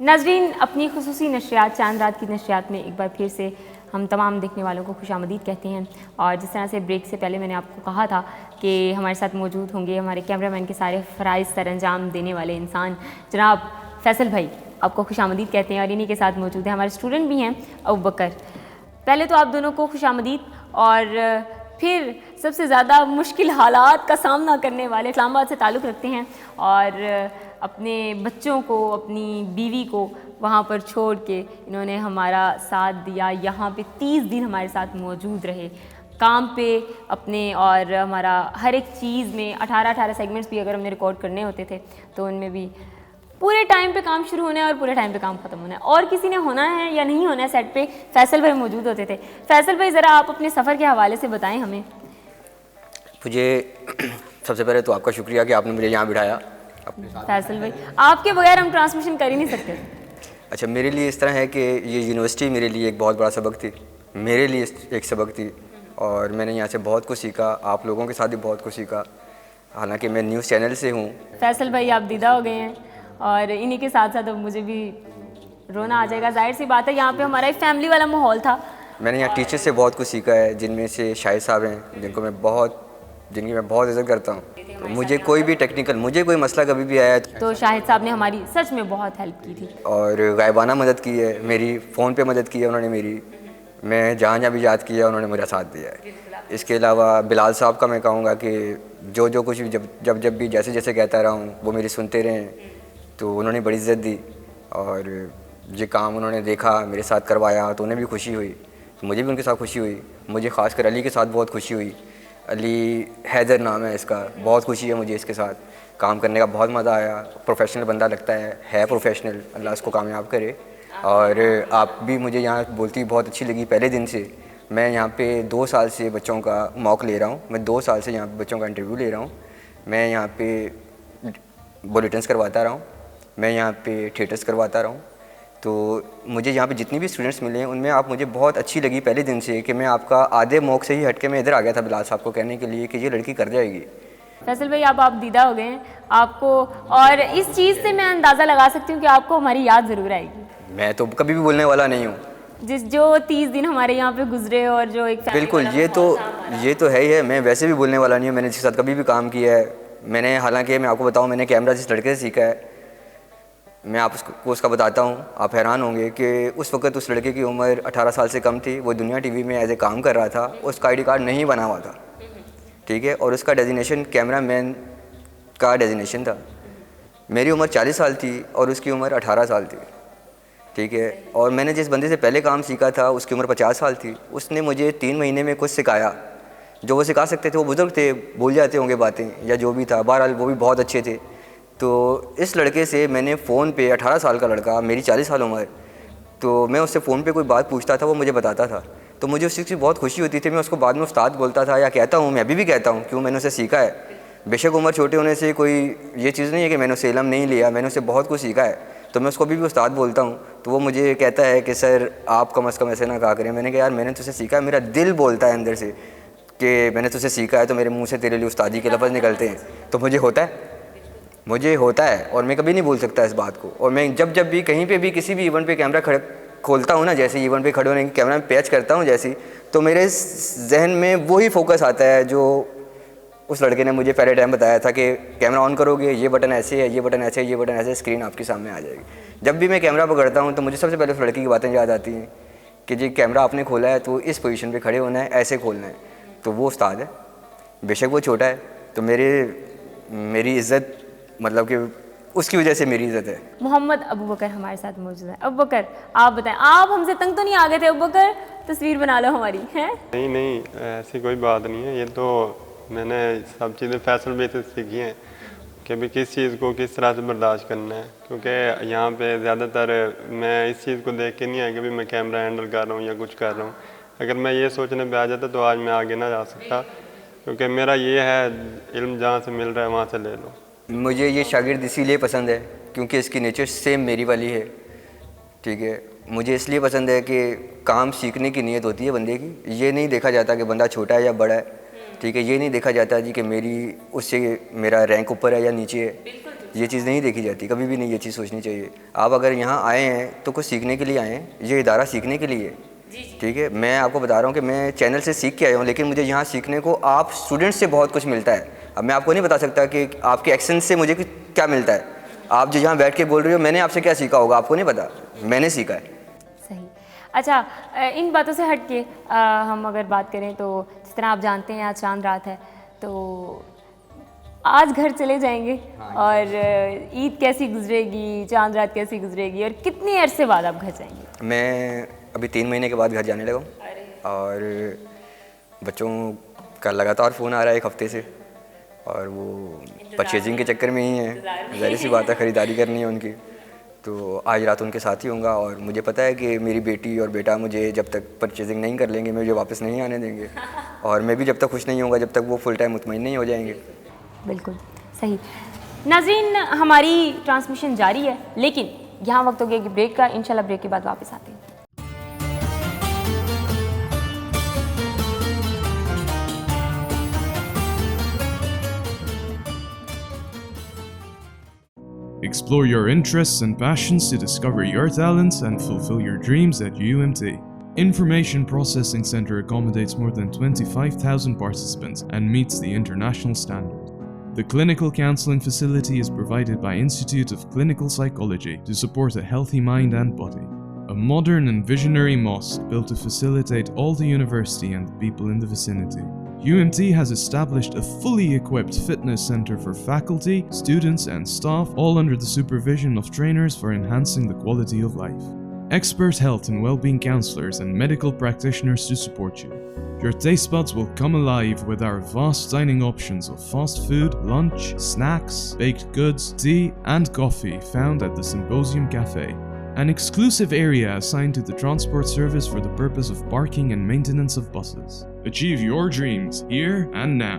नाज़रीन, अपनी खुसूसी नशरियात चांद रात की नशरियात में एक बार फिर से हम तमाम देखने वालों को खुशामदीद कहते हैं। और जिस तरह से ब्रेक से पहले मैंने आपको कहा था कि हमारे साथ मौजूद होंगे हमारे कैमरामैन के सारे फ़राइज़ सरअंजाम देने वाले इंसान जनाब फैसल भाई, आपको खुशामदीद कहते हैं। और इन्हीं के साथ मौजूद है हमारे स्टूडेंट भी हैं अबू बकर। पहले तो आप दोनों को खुशामदीद, और फिर सबसे ज़्यादा मुश्किल हालात का सामना करने वाले, इस्लामाबाद से ताल्लुक़ रखते हैं और अपने बच्चों को, अपनी बीवी को वहाँ पर छोड़ के इन्होंने हमारा साथ दिया। यहाँ पे 30 दिन हमारे साथ मौजूद रहे काम पे अपने, और हमारा हर एक चीज़ में 18 सेगमेंट्स भी अगर हमने रिकॉर्ड करने होते थे तो उनमें भी पूरे टाइम पे काम शुरू होना है और पूरे टाइम पे काम ख़त्म होना है, और किसी ने होना है या नहीं होना है सेट पे फैसल भाई मौजूद होते थे। फैसल भाई, ज़रा आप अपने सफ़र के हवाले से बताएं हमें। मुझे सबसे पहले तो आपका शुक्रिया कि आपने मुझे यहाँ बिठाया अपने साथ। फैसल भाई, आपके बगैर हम ट्रांसमिशन कर ही नहीं सकते। अच्छा, मेरे लिए इस तरह है कि ये यूनिवर्सिटी मेरे लिए एक बहुत बड़ा सबक थी, मेरे लिए एक सबक थी, और मैंने यहाँ से बहुत कुछ सीखा। आप लोगों के साथ भी बहुत कुछ सीखा, हालांकि मैं न्यूज़ चैनल से हूँ। फैसल भाई, आप दीदा हो गए हैं और इन्हीं के साथ साथ अब मुझे भी रोना आ जाएगा। जाहिर सी बात है, यहाँ पे हमारा एक फैमिली वाला माहौल था। मैंने यहाँ टीचर से बहुत कुछ सीखा है, जिनमें से शाहिद साहब हैं जिनकी मैं बहुत इज़्ज़त करता हूँ। तो मुझे कोई भी टेक्निकल, मुझे कोई मसला कभी भी आया तो शाहिद साहब ने हमारी सच में बहुत हेल्प की थी और गायबाना मदद की है, मेरी फ़ोन पे मदद की है उन्होंने मेरी, मैं जहाँ भी याद किया उन्होंने मेरा साथ दिया है। इसके अलावा बिलाल साहब का मैं कहूँगा कि जो कुछ भी जब भी जैसे कहता रहा हूँ वो मेरी सुनते रहे, तो उन्होंने बड़ी इज़्ज़त दी, और ये काम उन्होंने देखा मेरे साथ करवाया तो उन्हें भी खुशी हुई, तो मुझे भी उनके साथ खुशी हुई। मुझे ख़ासकर अली के साथ बहुत खुशी हुई। अली हैदर नाम है इसका, बहुत खुशी है मुझे इसके साथ काम करने का, बहुत मज़ा आया। प्रोफेशनल बंदा लगता है प्रोफेशनल, अल्लाह उसको कामयाब करे। और आप भी मुझे यहाँ बोलती बहुत अच्छी लगी पहले दिन से। मैं यहाँ पे 2 साल से बच्चों का मॉक ले रहा हूँ, मैं 2 साल से यहाँ पे बच्चों का इंटरव्यू ले रहा हूँ, मैं यहाँ पे बुलेटिन्स करवाता रहा हूँ, मैं यहाँ पे थिएटर्स करवाता रहा हूँ। तो मुझे यहाँ पे जितनी भी स्टूडेंट्स मिले हैं उनमें आप मुझे बहुत अच्छी लगी पहले दिन से, कि मैं आपका आधे मॉक से ही हट के मैं इधर आ गया था बिलाल साहब को कहने के लिए कि ये लड़की कर जाएगी। फैसल भाई, आप दीदा हो गए हैं आपको, और इस चीज़ से मैं अंदाज़ा लगा सकती हूँ कि आपको हमारी याद ज़रूर आएगी। मैं तो कभी भी बोलने वाला नहीं हूँ, जो 30 दिन हमारे यहाँ पे गुजरे और जो एक बिल्कुल ये तो है ही है। मैं वैसे भी बोलने वाला नहीं हूँ, मैंने जिसके साथ कभी भी काम किया है मैंने, हालांकि मैं आपको बताऊँ मैंने कैमरा जिस लड़के से सीखा है, मैं आपको उसका बताता हूँ, आप हैरान होंगे कि उस वक्त उस लड़के की उम्र 18 साल से कम थी। वो दुनिया टीवी में एज ए काम कर रहा था, उसका आईडी कार्ड नहीं बना हुआ था, ठीक है, और उसका डेजिग्नेशन कैमरामैन का डेजिग्नेशन था। मेरी उम्र 40 साल थी और उसकी उम्र 18 साल थी, ठीक है। और मैंने जिस बंदे से पहले काम सीखा था उसकी उम्र 50 साल थी। उसने मुझे 3 महीने में कुछ सिखाया, जो वो सिखा सकते थे। वो बुज़ुर्ग थे, भूल जाते होंगे बातें या जो भी था, बहरहाल वो भी बहुत अच्छे थे। तो इस लड़के से मैंने फ़ोन पे, 18 साल का लड़का, मेरी 40 साल उम्र, तो मैं उससे फ़ोन पे कोई बात पूछता था, वो मुझे बताता था, तो मुझे उस चीज़ की बहुत खुशी होती थी। मैं उसको बाद में उस्ताद बोलता था या कहता हूँ, मैं अभी भी कहता हूँ, क्यों, मैंने उसे सीखा है। बेशक उम्र छोटे होने से कोई ये चीज़ नहीं है कि मैंने उसे इल्म नहीं लिया, मैंने उससे बहुत कुछ सीखा है, तो मैं उसको अभी भी उस्ताद बोलता हूँ। तो वो मुझे कहता है कि सर आप कम अज़ कम ऐसे ना कहा करें। मैंने कहा यार मैंने तुझसे सीखा है, मेरा दिल बोलता है अंदर से कि मैंने तुझसे सीखा है, तो मेरे मुँह से तेरे लिए उस्तादी के लफ्ज़ निकलते हैं, तो मुझे होता है और मैं कभी नहीं भूल सकता इस बात को। और मैं जब भी कहीं पे भी किसी भी इवेंट पे कैमरा खोलता हूँ ना, जैसे इवेंट पे खड़े होने की कैमरा में पैच करता हूँ जैसे, तो मेरे जहन में वही फोकस आता है जो उस लड़के ने मुझे पहले टाइम बताया था कि कैमरा ऑन करोगे, ये बटन ऐसे है, ये बटन ऐसे है, ये बटन ऐसे, स्क्रीन आपके सामने आ जाएगी। जब भी मैं कैमरा पकड़ता हूँ तो मुझे सबसे पहले उस लड़के की बातें याद आती हैं कि जी कैमरा आपने खोला है तो इस पोजीशन पे खड़े होना है, ऐसे खोलना है। तो वो उस्ताद है, बेशक वो छोटा है, तो मेरी इज़्ज़त, मतलब कि उसकी वजह से मेरी इज़्ज़त है। मोहम्मद अबू बकर हमारे साथ मौजूद है। अबू बकर, आप बताएं, आप हमसे तंग तो नहीं आ गए थे? अबू बकर, तस्वीर बना लो हमारी, है? नहीं, ऐसी कोई बात नहीं है। ये तो मैंने सब चीज़ें फैसल भाई से सीखी हैं कि भी किस चीज़ को किस तरह से बर्दाश्त करना है, क्योंकि यहाँ पे ज़्यादातर मैं इस चीज़ को देख के नहीं आया कि भी मैं कैमरा हैंडल कर रहा हूँ या कुछ कर रहा हूँ। अगर मैं ये सोचने पे आ जाता तो आज मैं आगे ना जा सकता, क्योंकि मेरा ये है इल्म जहाँ से मिल रहा है वहाँ से ले लो। मुझे ये शागिर्द इसीलिए पसंद है क्योंकि इसकी नेचर सेम मेरी वाली है, ठीक है। मुझे इसलिए पसंद है कि काम सीखने की नीयत होती है बंदे की। ये नहीं देखा जाता कि बंदा छोटा है या बड़ा है, ठीक है। ये नहीं देखा जाता जी कि उससे मेरा रैंक ऊपर है या नीचे है, ये चीज़ नहीं देखी जाती, कभी भी नहीं ये चीज़ सोचनी चाहिए। आप अगर यहाँ आए हैं तो कुछ सीखने के लिए आए हैं, ये इदारा सीखने के लिए, ठीक है। मैं आपको बता रहा हूँ कि मैं चैनल से सीख के आया हूँ, लेकिन मुझे यहाँ सीखने को आप स्टूडेंट्स से बहुत कुछ मिलता है। अब मैं आपको नहीं बता सकता कि आपके एक्शन से मुझे क्या मिलता है। आप जो यहाँ बैठ के बोल रहे हो, मैंने आपसे क्या सीखा होगा आपको नहीं पता, मैंने सीखा है। सही। अच्छा, इन बातों से हट के हम अगर बात करें तो जिस तरह आप जानते हैं आज चांद रात है, तो आज घर चले जाएंगे और ईद कैसी गुजरेगी, चांद रात कैसी गुजरेगी और कितने अरसे बाद आप घर जाएंगे? मैं अभी 3 महीने के बाद घर जाने लगा हूँ और बच्चों का लगातार फ़ोन आ रहा है 1 हफ्ते से, और वो परचेजिंग के चक्कर में ही है, ज़ाहिर सी बात है, ख़रीदारी करनी है उनकी। तो आज रात उनके साथ ही होऊंगा और मुझे पता है कि मेरी बेटी और बेटा मुझे जब तक परचेजिंग नहीं कर लेंगे मुझे वापस नहीं आने देंगे, और मैं भी जब तक खुश नहीं होऊंगा जब तक वो फुल टाइम मुतमईन नहीं हो जाएंगे। बिल्कुल सही। नाज़रीन, हमारी ट्रांसमिशन जारी है, लेकिन यहाँ वक्त हो गया कि ब्रेक का। इंशाल्लाह ब्रेक के बाद वापस आते हैं। Explore your interests and passions to discover your talents and fulfill your dreams at UMT. Information Processing Center accommodates more than 25,000 participants and meets the international standard. The clinical counseling facility is provided by Institute of Clinical Psychology to support a healthy mind and body. A modern and visionary mosque built to facilitate all the university and the people in the vicinity. UMT has established a fully equipped fitness center for faculty, students and staff, all under the supervision of trainers for enhancing the quality of life. Expert health and well-being counselors and medical practitioners to support you. Your taste buds will come alive with our vast dining options of fast food, lunch, snacks, baked goods, tea and coffee found at the Symposium Cafe. An exclusive area assigned to the transport service for the purpose of parking and maintenance of buses. Achieve your dreams here and now.